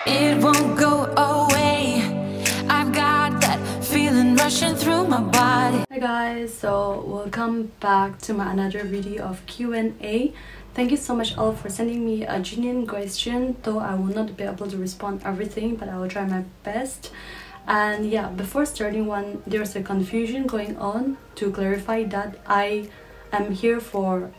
It won't go away. I've got that feeling rushing through my body. Hi guys, so welcome back to my another video of Q&A. Thank you so much all for sending me a genuine question, though I will not be able to respond everything, but I will try my best. And yeah, before starting one, there's a confusion going on. To clarify that, I am here for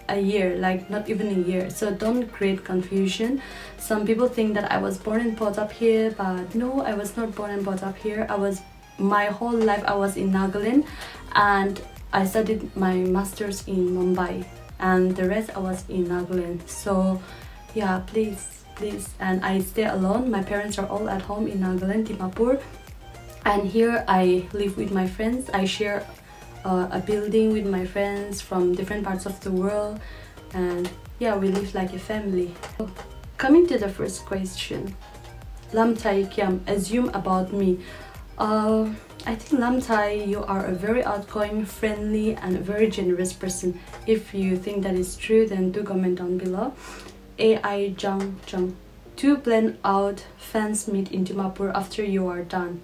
a year, like not even a year, so don't create confusion. Some people think that I was born and brought up here, but no, I was not born and brought up here. My whole life I was in Nagaland, and I studied my master's in Mumbai, and the rest I was in Nagaland. So yeah, please, and I stay alone. My parents are all at home in Nagaland, Dimapur, and here I live with my friends. I share a building with my friends from different parts of the world, and yeah, we live like a family. Coming to the first question, Lam Thai Khiam, assume about me. I think Lam Thai, you are a very outgoing, friendly and a very generous person. If you think that is true, then do comment down below. AI Jang, to plan out fans meet in Dimapur after you are done.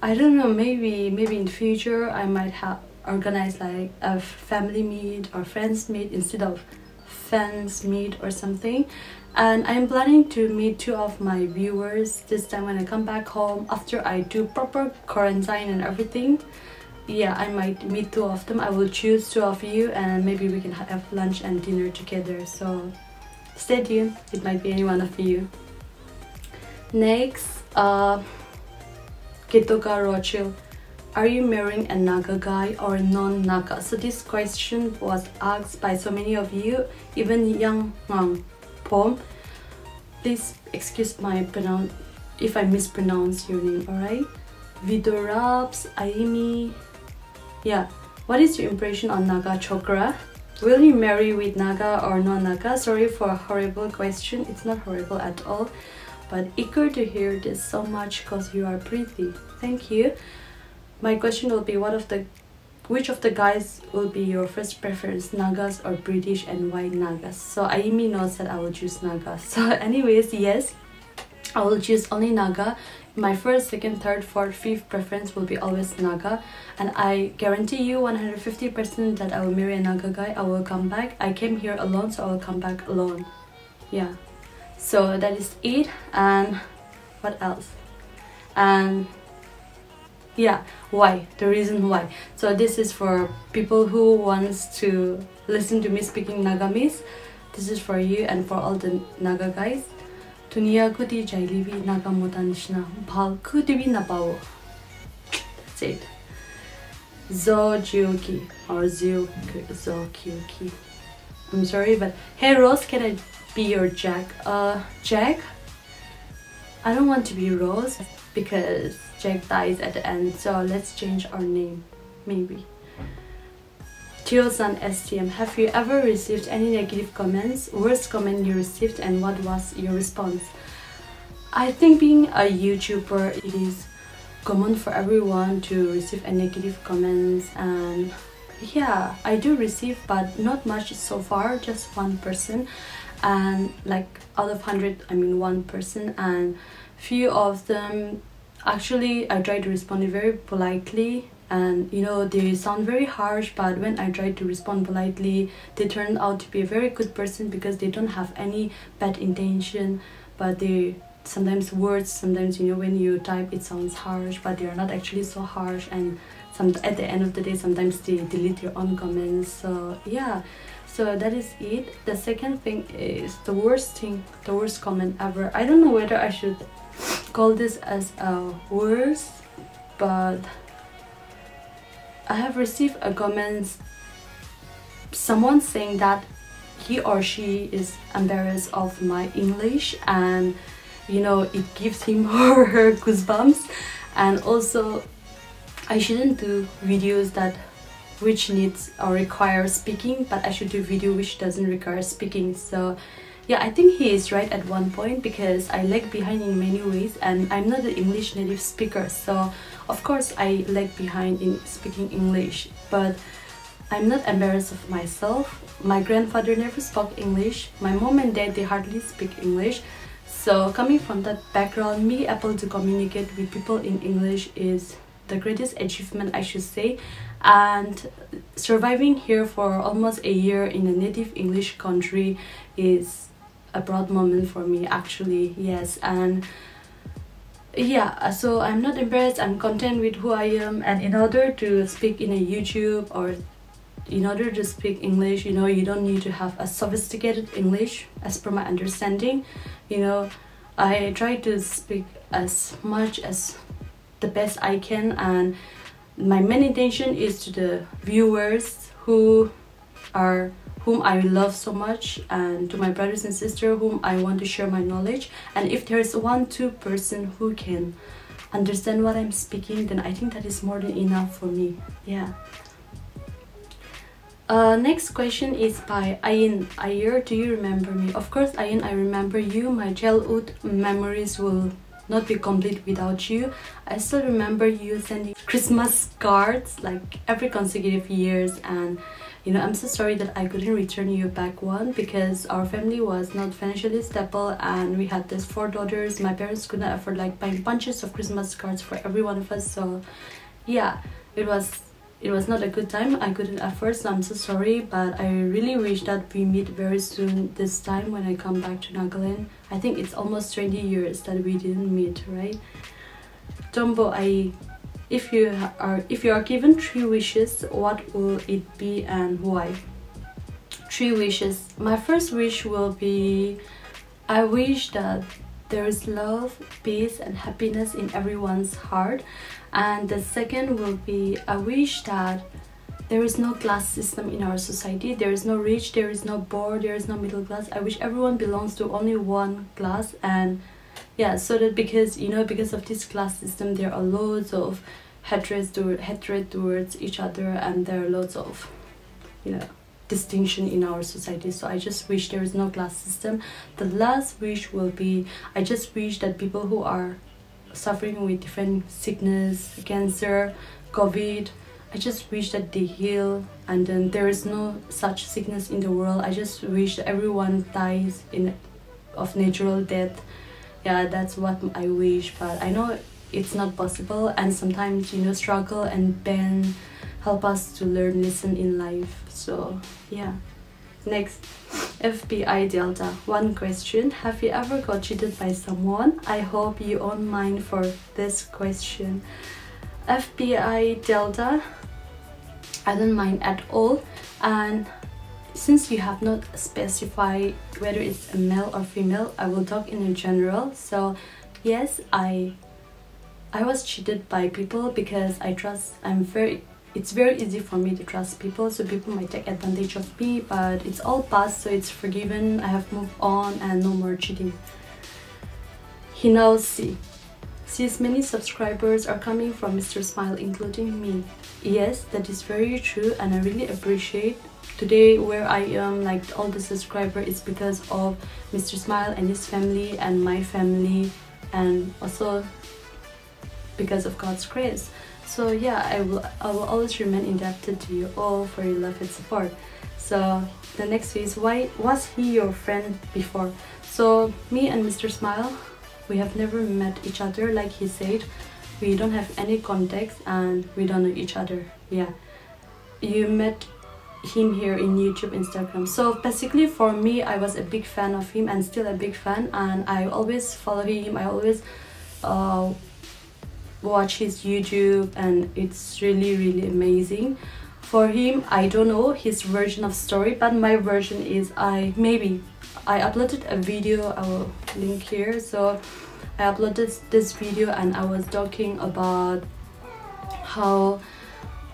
I don't know, maybe in the future I might have organized like a family meet or friends meet instead of fans meet or something. And I'm planning to meet 2 of my viewers this time when I come back home after I do proper quarantine and everything. Yeah, I might meet 2 of them. I will choose 2 of you and maybe we can have lunch and dinner together. So stay tuned, it might be any one of you. Next, Rochill, are you marrying a Naga guy or a Non Naga? So this question was asked by so many of you, even young Phom. Please excuse my if I mispronounce your name, alright? Rups, Aimi. Yeah, what is your impression on Naga Chokra? Will you marry with Naga or Non Naga? Sorry for a horrible question. It's not horrible at all, but eager to hear this so much because you are pretty. Thank you. My question will be, which of the guys will be your first preference, Nagas or British, and why Nagas? So Aimi knows that I will choose Naga. So anyways, yes, I will choose only Naga. My first, second, third, fourth, fifth preference will be always Naga, and I guarantee you 150% that I will marry a Naga guy. I will come back. I came here alone, so I will come back alone. Yeah. So that is it. And what else? And yeah, why? The reason why. So this is for people who wants to listen to me speaking Nagamese. This is for you and for all the Naga guys. Dunia ko di jailivi Naga motanishna bhal ko dibi na pao. That's it. Zojuki or Zokyuki. I'm sorry, but hey Rose, can I be your Jack? Jack? I don't want to be Rose because Jack dies at the end, so let's change our name, maybe. Tio-san STM, have you ever received any negative comments? Worst comment you received and what was your response? I think being a YouTuber, it is common for everyone to receive a negative comments, and yeah, I do receive, but not much so far, just 1 person, and like out of 100, I mean 1 person, and few of them actually I try to respond very politely, and you know, they sound very harsh, but when I try to respond politely, they turn out to be a very good person because they don't have any bad intention, but they sometimes you know, when you type it sounds harsh, but they are not actually so harsh, and at the end of the day sometimes they delete your own comments. So yeah, so that is it. The second thing is the worst comment ever. I don't know whether I should call this as a worst, but I have received a comment, someone saying that he or she is embarrassed of my English, and you know, it gives him or her goosebumps. And also I shouldn't do videos that which needs or requires speaking, but I should do video which doesn't require speaking. So yeah, I think he is right at one point, because I lag behind in many ways, and I'm not an English native speaker, so of course I lag behind in speaking English. But I'm not embarrassed of myself. My grandfather never spoke English. My mom and dad, they hardly speak English. So coming from that background, me able to communicate with people in English is the greatest achievement, I should say. And surviving here for almost a year in a native English country is a proud moment for me, actually. Yes. And yeah, so I'm not embarrassed. I'm content with who I am. And in order to speak in a YouTube, or in order to speak English, you know, you don't need to have a sophisticated English, as per my understanding. You know, I try to speak as much as the best I can, and my main intention is to the viewers whom I love so much, and to my brothers and sisters whom I want to share my knowledge. And if there's 1-2 person who can understand what I'm speaking, then I think that is more than enough for me. Yeah. Next question is by Ayin. Ayer, do you remember me? Of course, Ayin, I remember you. My childhood memories will not be complete without you. I still remember you sending Christmas cards like every consecutive years, and you know, I'm so sorry that I couldn't return you back one, because our family was not financially stable and we had these 4 daughters. My parents couldn't afford like buying bunches of Christmas cards for every one of us. So yeah, it was not a good time. I couldn't afford, so I'm so sorry, but I really wish that we meet very soon this time when I come back to Nagaland. I think it's almost 20 years that we didn't meet, right? Tombo, if you are given 3 wishes, what will it be and why? 3 wishes. My first wish will be, I wish that there is love, peace and happiness in everyone's heart. And the second will be, I wish that there is no class system in our society. There is no rich, there is no poor, there is no middle class. I wish everyone belongs to only one class. And yeah, so that, because you know, because of this class system, there are loads of hatred towards each other, and there are lots of, you know, distinction in our society. So I just wish there is no class system. The last wish will be, I just wish that people who are suffering with different sickness, cancer, COVID, I just wish that they heal, and then there is no such sickness in the world. I just wish that everyone dies of natural death. Yeah, that's what I wish, but I know it's not possible, and sometimes, you know, struggle and pain help us to learn lesson in life. So yeah. Next, FBI Delta. 1 question. Have you ever got cheated by someone? I hope you won't mind for this question. FBI Delta, I don't mind at all. And since you have not specified whether it's a male or female, I will talk in a general. So yes, I was cheated by people, because it's very easy for me to trust people, so people might take advantage of me, but it's all past, so it's forgiven. I have moved on and no more cheating. He knows C's many subscribers are coming from Mr.Smile, including me. Yes, that is very true, and I really appreciate. Today where I am, like all the subscribers, is because of Mr.Smile and his family and my family, and also because of God's grace. So yeah, I will always remain indebted to you all for your love and support. So the next is, why was he your friend before? So me and Mr.Smile, we have never met each other. Like he said, we don't have any context and we don't know each other. Yeah, you met him here in YouTube, Instagram. So basically for me, I was a big fan of him and still a big fan, and I always follow him. I always watch his YouTube, and it's really amazing. For him, I don't know his version of story, but my version is, I uploaded a video. I will link here. So I uploaded this video and I was talking about how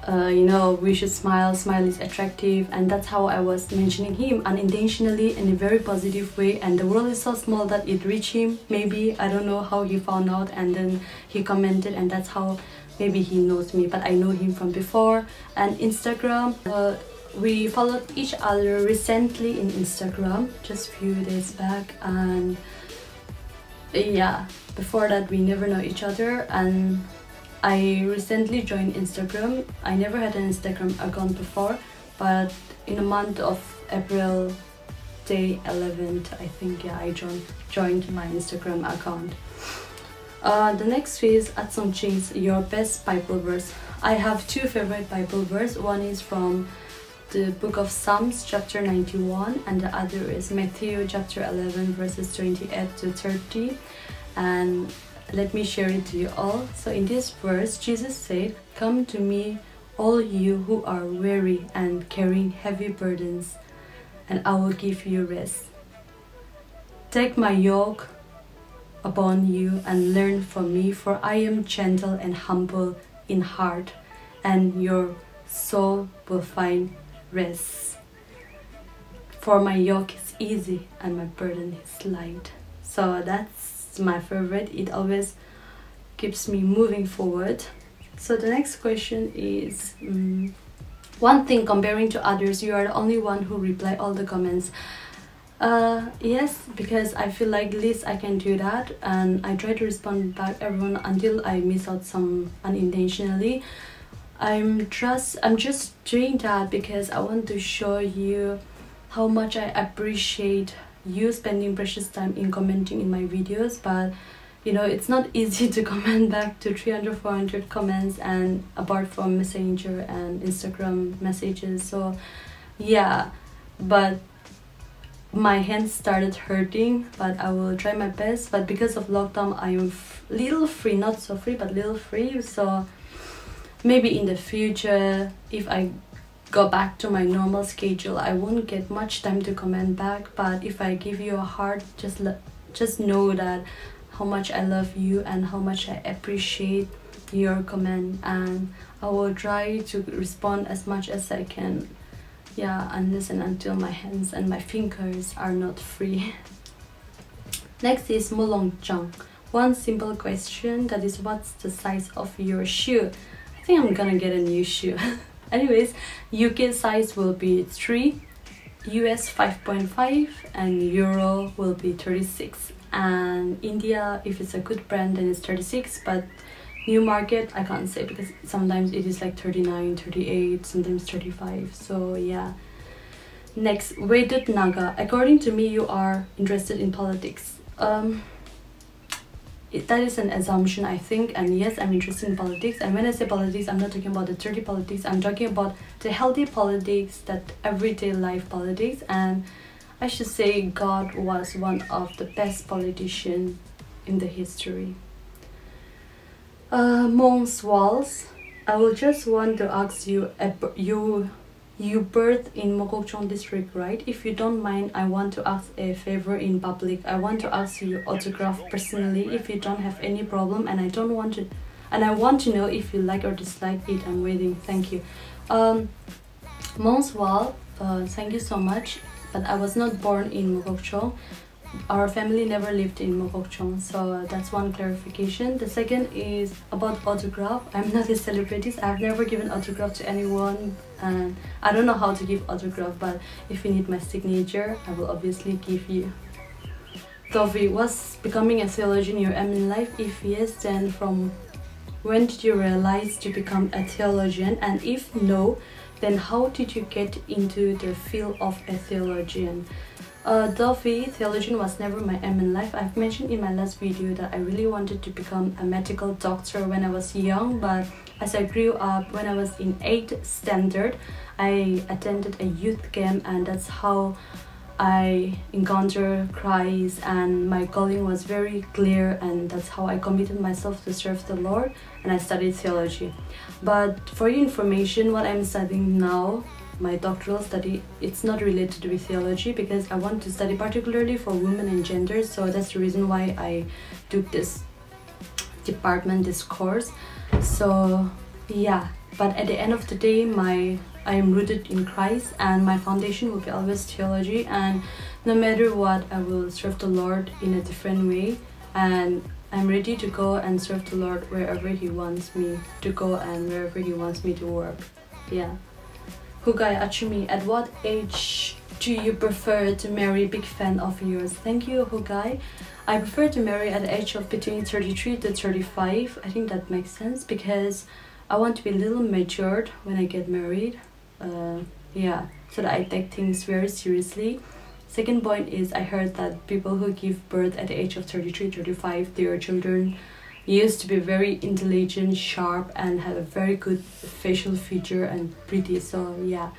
you know, we should smile is attractive, and that's how I was mentioning him unintentionally in a very positive way. And the world is so small that it reached him. Maybe, I don't know how he found out, and then he commented, and that's how maybe he knows me, but I know him from before. And Instagram, we followed each other recently in Instagram, just a few days back, and yeah, before that we never know each other. And I recently joined Instagram. I never had an Instagram account before, but in the month of April, day 11th, I think, yeah, I joined my Instagram account. The next is at some jings, your best Bible verse. I have two favorite Bible verse. One is from the book of Psalms chapter 91, and the other is Matthew chapter 11 verses 28 to 30. And let me share it to you all. So in this verse, Jesus said, "Come to me, all you who are weary and carrying heavy burdens, and I will give you rest. Take my yoke upon you and learn from me, for I am gentle and humble in heart, and your soul will find rest. For my yoke is easy and my burden is light." So that's my favorite. It always keeps me moving forward. So the next question is, one thing comparing to others, you are the only one who reply all the comments. Yes, because I feel like least I can do that, and I try to respond back everyone until I miss out some unintentionally. I'm just doing that because I want to show you how much I appreciate you spending precious time in commenting in my videos. But you know, it's not easy to comment back to 300-400 comments, and apart from Messenger and Instagram messages. So yeah, but my hands started hurting, but I will try my best. But because of lockdown, I am little free, not so free, but little free. So maybe in the future, if I go back to my normal schedule, I won't get much time to comment back. But if I give you a heart, just know that how much I love you and how much I appreciate your comment, and I will try to respond as much as I can. Yeah, and listen until my hands and my fingers are not free. Next is Mulong Chang. One simple question, that is, what's the size of your shoe? I think I'm gonna get a new shoe. Anyways, UK size will be 3, US 5.5, and Euro will be 36. And India, if it's a good brand, then it's 36, but new market I can't say because sometimes it is like 39, 38, sometimes 35. So yeah. Next, Vedut Naga. According to me, you are interested in politics. That is an assumption, I think, and yes, I'm interested in politics. And when I say politics, I'm not talking about the dirty politics, I'm talking about the healthy politics, that everyday life politics. And I should say God was one of the best politicians in the history. Wallz, I will just want to ask you, you birthed in Mokokchung district, right? If you don't mind, I want to ask a favor in public. I want to ask you autograph personally, if you don't have any problem, and I want to know if you like or dislike it. I'm waiting. Thank you. Wallz, thank you so much, but I was not born in Mokokchung. Our family never lived in Mokokchung, so that's one clarification. The second is about autograph. I'm not a celebrity. I've never given autograph to anyone, and I don't know how to give autograph, but if you need my signature, I will obviously give you. Tovi, was becoming a theologian your aim in life? If yes, then from when did you realize to become a theologian? And if no, then how did you get into the field of a theologian? Theologian was never my aim in life. I've mentioned in my last video that I really wanted to become a medical doctor when I was young, but as I grew up, when I was in 8th standard, I attended a youth camp, and that's how I encountered Christ, and my calling was very clear, and that's how I committed myself to serve the Lord, and I studied theology. But for your information, what I'm studying now, my doctoral study, it's not related with theology, because I want to study particularly for women and gender. So that's the reason why I took this department, this course. So yeah, but at the end of the day, I am rooted in Christ, and my foundation will be always theology. And no matter what, I will serve the Lord in a different way, and I'm ready to go and serve the Lord wherever He wants me to go and wherever He wants me to work. Yeah. Hugai Achumi, at what age do you prefer to marry? Big fan of yours. Thank you, Hugai. I prefer to marry at the age of between 33 to 35. I think that makes sense because I want to be a little matured when I get married. Yeah, so that I take things very seriously. Second point is I heard that people who give birth at the age of 33, 35, their children used to be very intelligent, sharp, and have a very good facial feature and pretty. So yeah,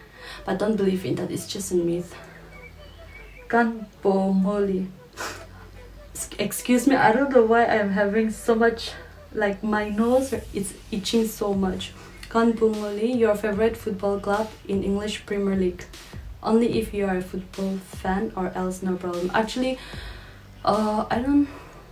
but don't believe in that. It's just a myth. Kan po moli. Excuse me, I don't know why I'm having so much, like my nose is itching so much. Kan po moli, your favorite football club in English Premier League. Only if you are a football fan, or else no problem. Actually, I don't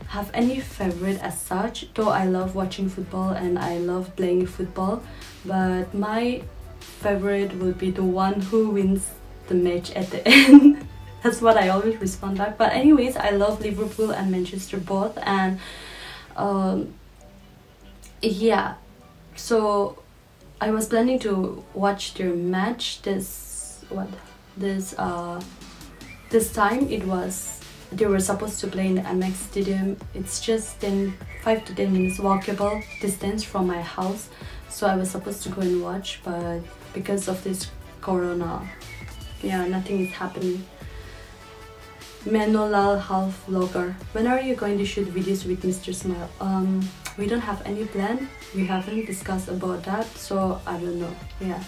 have any favorite as such, though I love watching football and I love playing football, but my favorite will be the one who wins the match at the end. That's what I always respond back. But anyways, I love Liverpool and Manchester both, and yeah, so I was planning to watch their match this time. It was, they were supposed to play in the MX Stadium. It's just 5 to 10 minutes walkable distance from my house, so I was supposed to go and watch, but because of this corona, yeah, nothing is happening. Menolal hafloghar, when are you going to shoot videos with Mr.Smile? We don't have any plan. We haven't discussed about that, so I don't know. Yeah.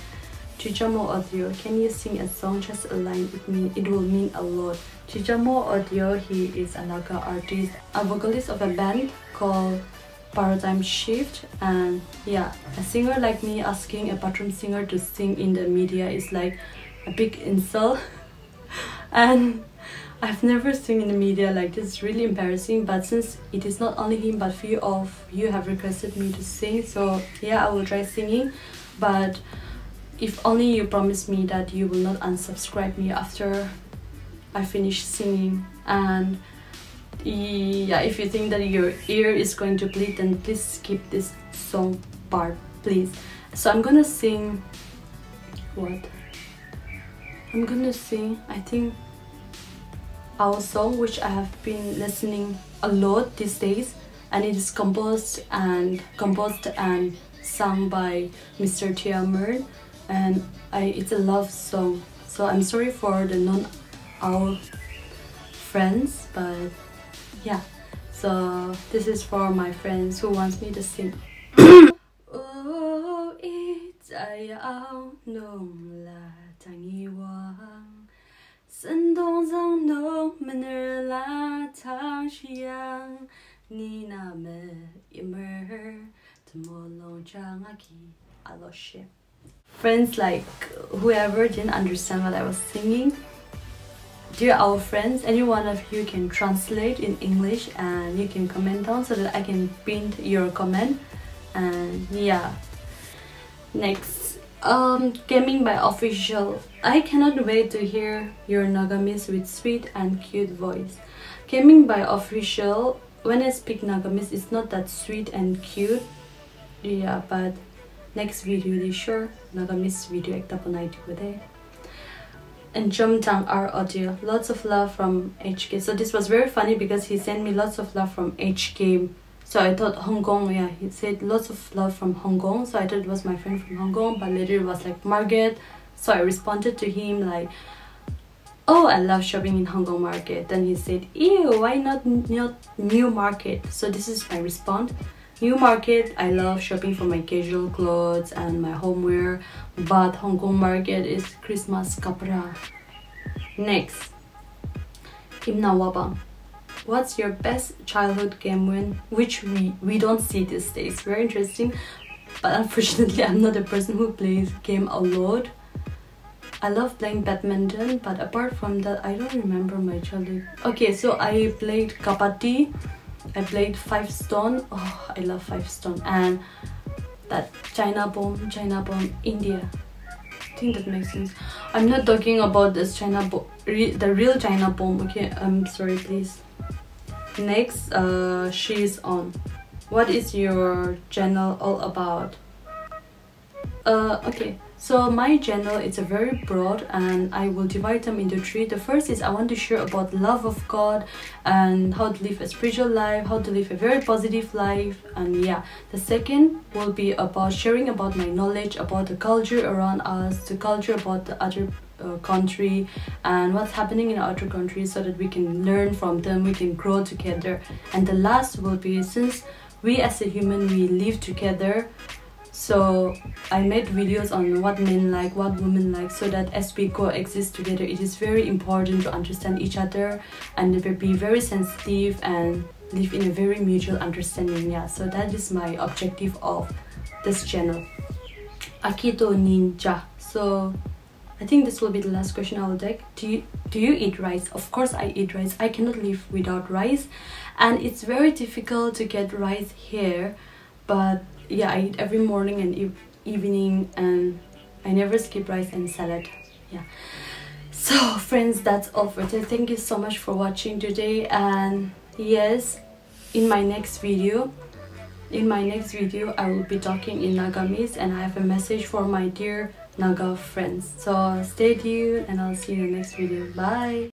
Chijamo Odyuo, can you sing a song, just a line with me? It will mean a lot. Chijamo Odyuo, he is a Naga artist, a vocalist of a band called Paradigm Shift, and yeah, a singer like me asking a bathroom singer to sing in the media is like a big insult. And I've never sung in the media, like this is really embarrassing, but since it is not only him but few of you have requested me to sing, so yeah, I will try singing. But if only you promise me that you will not unsubscribe me after I finish singing. And yeah, if you think that your ear is going to bleed, then please skip this song part, please. So I'm gonna sing, what? I'm gonna sing, I think, our song, which I have been listening a lot these days, and it is composed and sung by Mr. Khiam, and it's a love song. So I'm sorry for the non-our friends, but yeah. So this is for my friends who wants me to sing. Oh, it's a no la tangi wang. 生动中浓门儿拉长香，你那么一门儿，怎么弄张阿基阿罗些 Friends, like whoever didn't understand what I was singing, dear our friends, any one of you can translate in English and you can comment down so that I can print your comment. And yeah, next, gaming by official. I cannot wait to hear your Nagamis with sweet and cute voice. Gaming by official, when I speak Nagamis, it's not that sweet and cute. Yeah, but next video di sure Nagamis video ekta banai dibo de. And Jomtang our audio, lots of love from HK. So this was very funny because he sent me lots of love from HK. So I thought Hong Kong, yeah, he said lots of love from Hong Kong. So I thought it was my friend from Hong Kong, but later it was like Market. So I responded to him like, oh, I love shopping in Hong Kong market. Then he said, ew, why not new market? So this is my response. New market, I love shopping for my casual clothes and my homeware, but Hong Kong market is Christmas kapra. Next, Imna Wabang. What's your best childhood game win? Which we don't see these days. Very interesting, but unfortunately I'm not a person who plays game a lot. I love playing badminton, but apart from that, I don't remember my childhood. Okay, so I played kabaddi. I played 5 stone. Oh, I love 5 stone. And that China bomb, India. I think that makes sense. I'm not talking about this China bomb, the real China bomb. Okay, I'm sorry, please. Next, she's on. What is your channel all about? Okay, So my channel, it's a very broad, and I will divide them into three. The first is I want to share about love of God and how to live a spiritual life, how to live a very positive life. And yeah, the second will be about sharing about my knowledge about the culture around us, the culture about the other country and what's happening in other countries, so that we can learn from them, we can grow together. And the last will be, since we as a human, we live together, so I made videos on what men like, what women like, so that as we coexist together, it is very important to understand each other and be very sensitive and live in a very mutual understanding. Yeah, so that is my objective of this channel. Akito ninja. So I think this will be the last question I will take. Do you eat rice? Of course I eat rice. I cannot live without rice, and it's very difficult to get rice here, but yeah, I eat every morning and evening, and I never skip rice and salad. Yeah. So friends, that's all for today. Thank you so much for watching today, and yes, in my next video I will be talking in Nagamese, and I have a message for my dear Naga friends. So stay tuned, and I'll see you in the next video. Bye.